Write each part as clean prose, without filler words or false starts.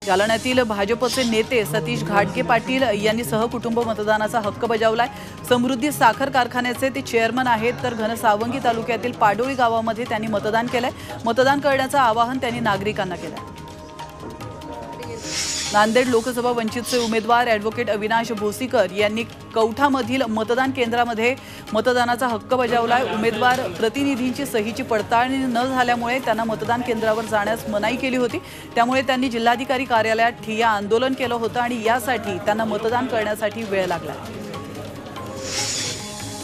जालन्यातील भाजपचे नेते सतीश घाटगे पाटील यांनी सहकुटुंब मतदानाचा हक्क बजावलाय। समृद्धी साखर कारखान्याचे ते चेअरमन आहेत। तर घनसावंगी तालुक्यातील पाडोळी गावामध्ये त्यांनी मतदान केलंय। मतदान करण्याचं आवाहन त्यांनी नागरिकांना केलंय। नांदेड लोकसभा वंचितचे उमेदवार ॲडव्होकेट अविनाश भोसीकर यांनी कौठामधील मतदान केंद्रामध्ये मतदानाचा हक्क बजावलाय। उमेदवार प्रतिनिधींची सहीची पडताळणी न झाल्यामुळे त्यांना मतदान केंद्रावर जाण्यास मनाई केली होती। त्यामुळे त्यांनी जिल्हाधिकारी कार्यालयात ठिय्या आंदोलन केलं होतं आणि यासाठी त्यांना मतदान करण्यासाठी वेळ लागला।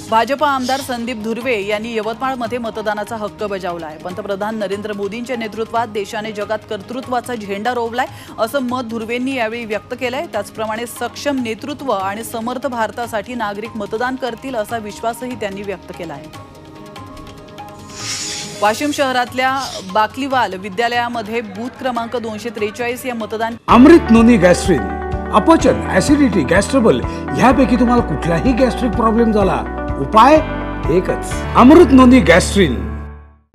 भाजपा आमदार संदीप धुर्वे यांनी यवतमाळमध्ये मतदानाचा हक्क बजावलाय। पंतप्रधान नरेंद्र मोदींच्या नेतृत्वात देशाने जगात कर्तृत्वाचा झेंडा रोवलाय असं मत धुर्वेंनी यावेळी व्यक्त केलंय। त्याचप्रमाणे सक्षम नेतृत्व आणि समर्थ भारतासाठी नागरिक मतदान करतील असा विश्वासही त्यांनी व्यक्त केला आहे। वाशिम शहरातल्या बाकलीवाल विद्यालयामध्ये बूथ क्रमांक 243 या मतदान अमृत नोनी गॅस्ट्रिन अपचन ऍसिडिटी गॅस्ट्रबल ह्यापैकी तुम्हाला कुठलाही गॅस्ट्रिक प्रॉब्लेम झाला उपाय एकच अमृत नोनी गॅस्ट्रिन।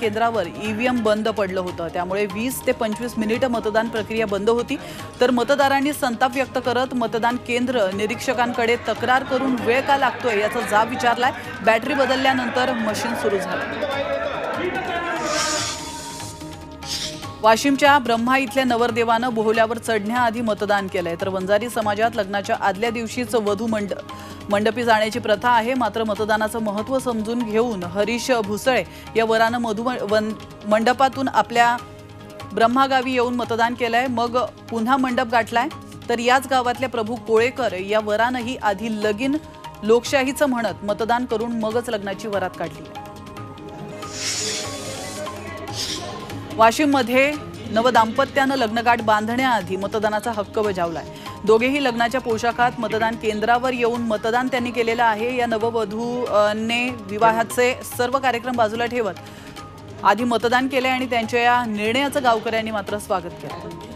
केंद्रावर ईव्हीएम बंद पडलं होतं। त्यामुळे 20 ते 25 मिनिटं मतदान प्रक्रिया बंद होती। तर मतदारांनी संताप व्यक्त करत मतदान केंद्र निरीक्षकांकडे तक्रार करून वेळ का लागतोय याचा जाब विचारलाय। बॅटरी बदलल्यानंतर मशीन सुरू झालं। वाशिमच्या ब्रह्मा इथल्या नवरदेवानं बोहल्यावर चढण्याआधी मतदान केलंय। तर वंजारी समाजात लग्नाच्या आदल्या दिवशीच वधू मंडपी जाण्याची प्रथा आहे। मात्र मतदानाचं महत्त्व समजून घेऊन हरीश भुसळे या वरानं मंडपातून आपल्या ब्रह्मागावी येऊन मतदान केलंय। मग पुन्हा मंडप गाठलाय। तर याच गावातल्या प्रभू कोळेकर या वरानंही आधी लगीन लोकशाहीचं म्हणत मतदान करून मगच लग्नाची वरात काढली। वाशिममध्ये नवदाम्पत्यानं लग्नगाठ बांधण्याआधी मतदानाचा हक्क बजावलाय। दोघेही लग्नाच्या पोशाखात मतदान केंद्रावर येऊन मतदान त्यांनी केलेलं आहे। या नववधूने विवाहाचे सर्व कार्यक्रम बाजूला ठेवत आधी मतदान केले आणि त्यांच्या या निर्णयाचं गावकऱ्यांनी मात्र स्वागत केलं।